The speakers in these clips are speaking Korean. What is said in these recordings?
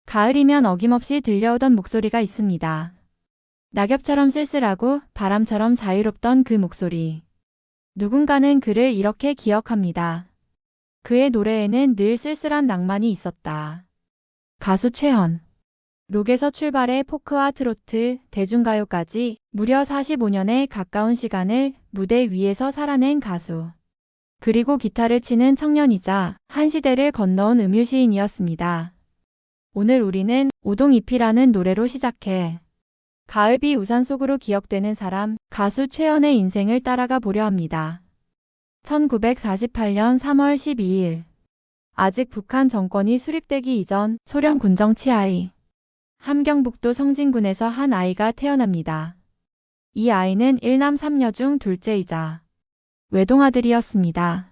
가을이면 어김없이 들려오던 목소리가 있습니다. 낙엽처럼 쓸쓸하고 바람처럼 자유롭던 그 목소리. 누군가는 그를 이렇게 기억합니다. 그의 노래에는 늘 쓸쓸한 낭만이 있었다. 가수 최현. 록에서 출발해 포크와 트로트, 대중가요까지 무려 45년에 가까운 시간을 무대 위에서 살아낸 가수. 그리고 기타를 치는 청년이자 한 시대를 건너온 음유시인이었습니다. 오늘 우리는 오동잎이라는 노래로 시작해 가을비 우산 속으로 기억되는 사람, 가수 최현의 인생을 따라가 보려 합니다. 1948년 3월 12일. 아직 북한 정권이 수립되기 이전 소련 군정 치하의 함경북도 성진군에서 한 아이가 태어납니다. 이 아이는 1남 3녀 중 둘째이자 외동아들이었습니다.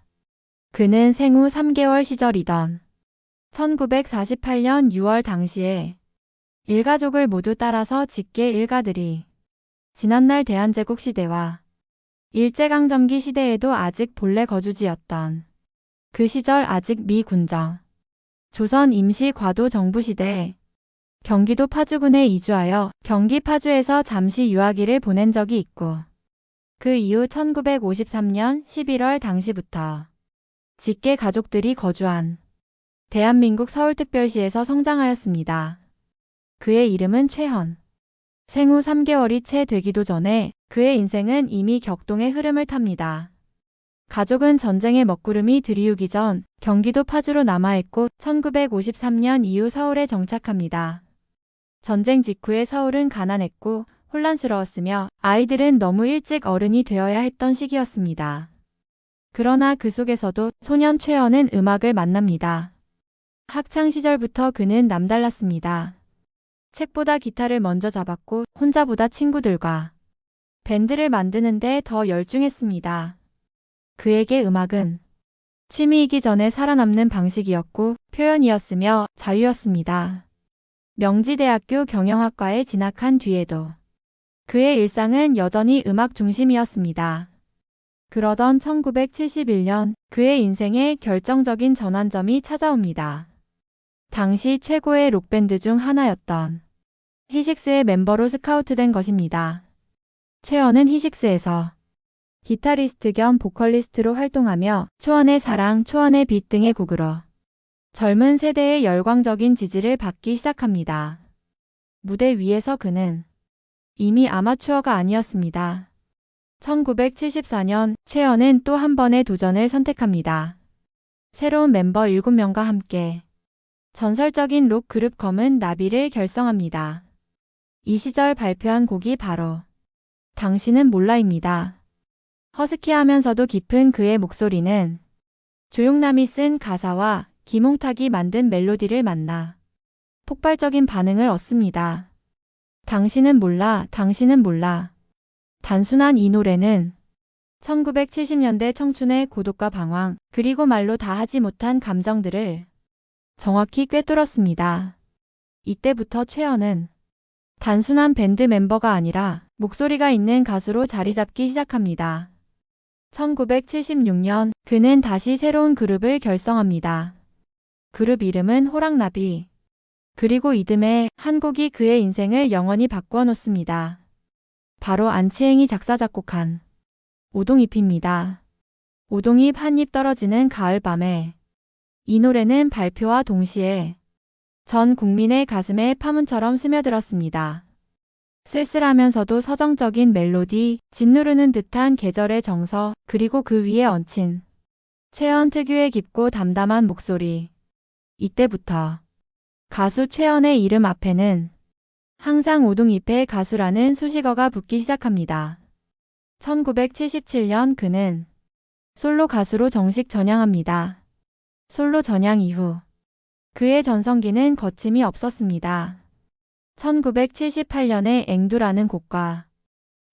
그는 생후 3개월 시절이던 1948년 6월 당시에 일가족을 모두 따라서 직계 일가들이 지난날 대한제국 시대와 일제강점기 시대에도 아직 본래 거주지였던 그 시절 아직 미 군정 조선 임시 과도 정부 시대에 경기도 파주군에 이주하여 경기 파주에서 잠시 유아기를 보낸 적이 있고 그 이후 1953년 11월 당시부터 직계 가족들이 거주한 대한민국 서울특별시에서 성장하였습니다. 그의 이름은 최현. 생후 3개월이 채 되기도 전에 그의 인생은 이미 격동의 흐름을 탑니다. 가족은 전쟁의 먹구름이 들이우기 전 경기도 파주로 남하했고 1953년 이후 서울에 정착합니다. 전쟁 직후에 서울은 가난했고 혼란스러웠으며 아이들은 너무 일찍 어른이 되어야 했던 시기였습니다. 그러나 그 속에서도 소년 최현은 음악을 만납니다. 학창시절부터 그는 남달랐습니다. 책보다 기타를 먼저 잡았고 혼자보다 친구들과 밴드를 만드는데 더 열중했습니다. 그에게 음악은 취미이기 전에 살아남는 방식이었고 표현이었으며 자유였습니다. 명지대학교 경영학과에 진학한 뒤에도 그의 일상은 여전히 음악 중심이었습니다. 그러던 1971년 그의 인생에 결정적인 전환점이 찾아옵니다. 당시 최고의 록밴드 중 하나였던 히식스의 멤버로 스카우트된 것입니다. 최현은 히식스에서 기타리스트 겸 보컬리스트로 활동하며 초원의 사랑, 초원의 빛 등의 곡으로 젊은 세대의 열광적인 지지를 받기 시작합니다. 무대 위에서 그는 이미 아마추어가 아니었습니다. 1974년 최현은 또 한 번의 도전을 선택합니다. 새로운 멤버 7명과 함께 전설적인 록 그룹 검은 나비를 결성합니다. 이 시절 발표한 곡이 바로 당신은 몰라입니다. 허스키하면서도 깊은 그의 목소리는 조용남이 쓴 가사와 김홍탁이 만든 멜로디를 만나 폭발적인 반응을 얻습니다. 당신은 몰라, 당신은 몰라. 단순한 이 노래는 1970년대 청춘의 고독과 방황, 그리고 말로 다 하지 못한 감정들을 정확히 꿰뚫었습니다. 이때부터 최현은 단순한 밴드 멤버가 아니라 목소리가 있는 가수로 자리 잡기 시작합니다. 1976년 그는 다시 새로운 그룹을 결성합니다. 그룹 이름은 호랑나비. 그리고 이듬해 한 곡이 그의 인생을 영원히 바꾸어 놓습니다. 바로 안치행이 작사 작곡한 오동잎입니다. 오동잎 한 입 떨어지는 가을밤에. 이 노래는 발표와 동시에 전 국민의 가슴에 파문처럼 스며들었습니다. 쓸쓸하면서도 서정적인 멜로디, 짓누르는 듯한 계절의 정서, 그리고 그 위에 얹힌 최현 특유의 깊고 담담한 목소리. 이때부터 가수 최현의 이름 앞에는 항상 오동잎의 가수라는 수식어가 붙기 시작합니다. 1977년 그는 솔로 가수로 정식 전향합니다. 솔로 전향 이후 그의 전성기는 거침이 없었습니다. 1978년에 앵두라는 곡과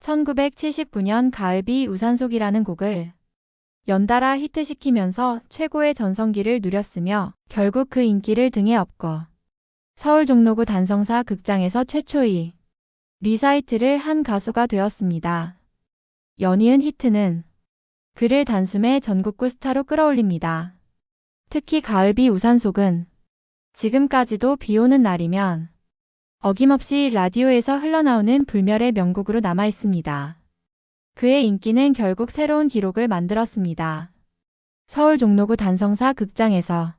1979년 가을비 우산속이라는 곡을 연달아 히트시키면서 최고의 전성기를 누렸으며 결국 그 인기를 등에 업고 서울 종로구 단성사 극장에서 최초의 리사이트를 한 가수가 되었습니다. 연이은 히트는 그를 단숨에 전국구 스타로 끌어올립니다. 특히 가을비 우산속은 지금까지도 비 오는 날이면 어김없이 라디오에서 흘러나오는 불멸의 명곡으로 남아 있습니다. 그의 인기는 결국 새로운 기록을 만들었습니다. 서울 종로구 단성사 극장에서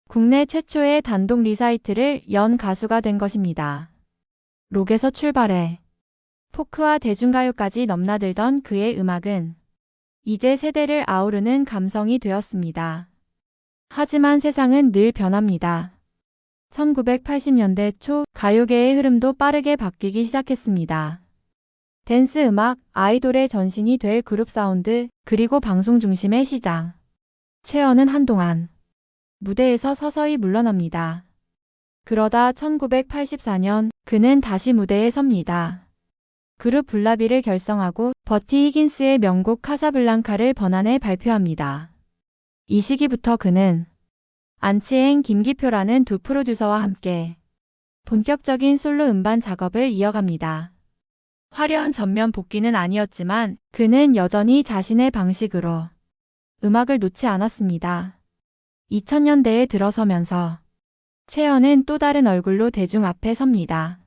국내 최초의 단독 리사이트를 연 가수가 된 것입니다. 록에서 출발해 포크와 대중가요까지 넘나들던 그의 음악은 이제 세대를 아우르는 감성이 되었습니다. 하지만 세상은 늘 변합니다. 1980년대 초 가요계의 흐름도 빠르게 바뀌기 시작했습니다. 댄스 음악, 아이돌의 전신이 될 그룹 사운드, 그리고 방송 중심의 시장. 최연은 한동안 무대에서 서서히 물러납니다. 그러다 1984년 그는 다시 무대에 섭니다. 그룹 블라비를 결성하고 버티 히긴스의 명곡 카사블랑카를 번안해 발표합니다. 이 시기부터 그는 안치행, 김기표라는 두 프로듀서와 함께 본격적인 솔로 음반 작업을 이어갑니다. 화려한 전면 복귀는 아니었지만 그는 여전히 자신의 방식으로 음악을 놓지 않았습니다. 2000년대에 들어서면서 최연은 또 다른 얼굴로 대중 앞에 섭니다.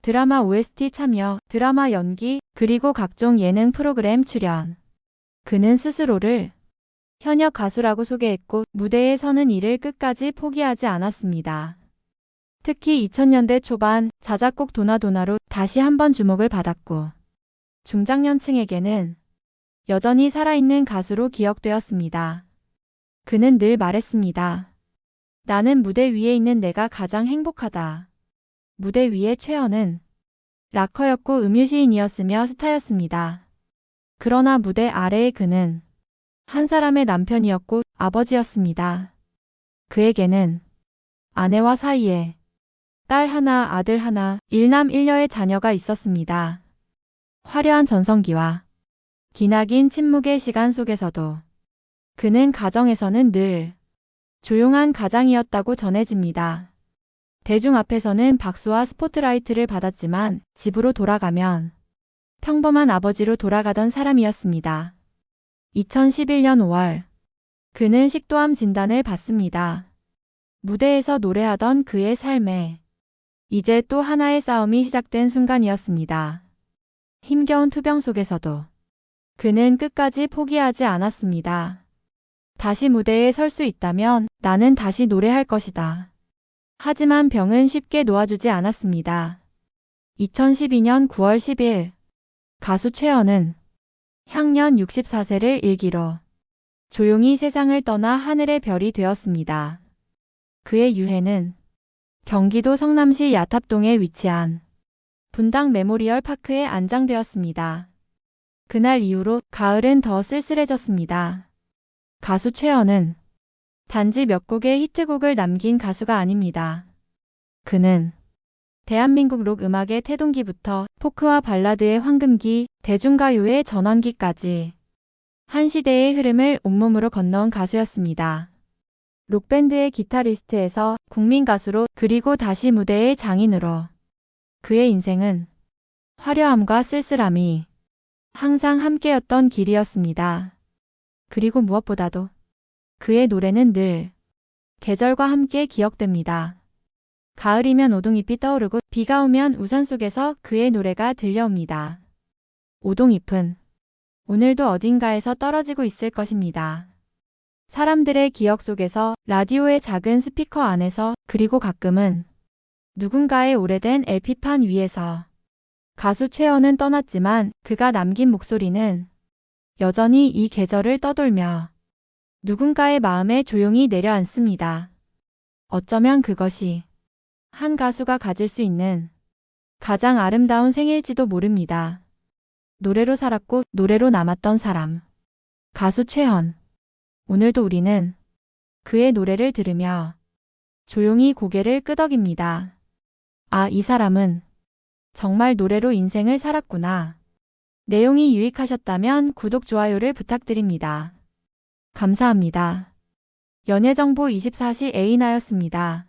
드라마 OST 참여, 드라마 연기, 그리고 각종 예능 프로그램 출연. 그는 스스로를 현역 가수라고 소개했고 무대에 서는 일을 끝까지 포기하지 않았습니다. 특히 2000년대 초반 자작곡 도나도나로 다시 한번 주목을 받았고 중장년층에게는 여전히 살아있는 가수로 기억되었습니다. 그는 늘 말했습니다. 나는 무대 위에 있는 내가 가장 행복하다. 무대 위의 최연은 락커였고 음유시인이었으며 스타였습니다. 그러나 무대 아래의 그는 한 사람의 남편이었고 아버지였습니다. 그에게는 아내와 사이에 딸 하나, 아들 하나, 일남 일녀의 자녀가 있었습니다. 화려한 전성기와 기나긴 침묵의 시간 속에서도 그는 가정에서는 늘 조용한 가장이었다고 전해집니다. 대중 앞에서는 박수와 스포트라이트를 받았지만 집으로 돌아가면 평범한 아버지로 돌아가던 사람이었습니다. 2011년 5월 그는 식도암 진단을 받습니다. 무대에서 노래하던 그의 삶에 이제 또 하나의 싸움이 시작된 순간이었습니다. 힘겨운 투병 속에서도 그는 끝까지 포기하지 않았습니다. 다시 무대에 설 수 있다면 나는 다시 노래할 것이다. 하지만 병은 쉽게 놓아주지 않았습니다. 2012년 9월 10일 가수 최연은 향년 64세를 일기로 조용히 세상을 떠나 하늘의 별이 되었습니다. 그의 유해는 경기도 성남시 야탑동에 위치한 분당 메모리얼 파크에 안장되었습니다. 그날 이후로 가을은 더 쓸쓸해졌습니다. 가수 최연은 단지 몇 곡의 히트곡을 남긴 가수가 아닙니다. 그는 대한민국 록 음악의 태동기부터 포크와 발라드의 황금기, 대중가요의 전환기까지 한 시대의 흐름을 온몸으로 건너온 가수였습니다. 록밴드의 기타리스트에서 국민 가수로 그리고 다시 무대의 장인으로 그의 인생은 화려함과 쓸쓸함이 항상 함께였던 길이었습니다. 그리고 무엇보다도 그의 노래는 늘 계절과 함께 기억됩니다. 가을이면 오동잎이 떠오르고 비가 오면 우산 속에서 그의 노래가 들려옵니다. 오동잎은 오늘도 어딘가에서 떨어지고 있을 것입니다. 사람들의 기억 속에서, 라디오의 작은 스피커 안에서, 그리고 가끔은 누군가의 오래된 LP판 위에서. 가수 최연은 떠났지만 그가 남긴 목소리는 여전히 이 계절을 떠돌며 누군가의 마음에 조용히 내려앉습니다. 어쩌면 그것이 한 가수가 가질 수 있는 가장 아름다운 생일지도 모릅니다. 노래로 살았고 노래로 남았던 사람. 가수 최연. 오늘도 우리는 그의 노래를 들으며 조용히 고개를 끄덕입니다. 아, 이 사람은 정말 노래로 인생을 살았구나. 내용이 유익하셨다면 구독, 좋아요를 부탁드립니다. 감사합니다. 연예정보 24시 에이나였습니다.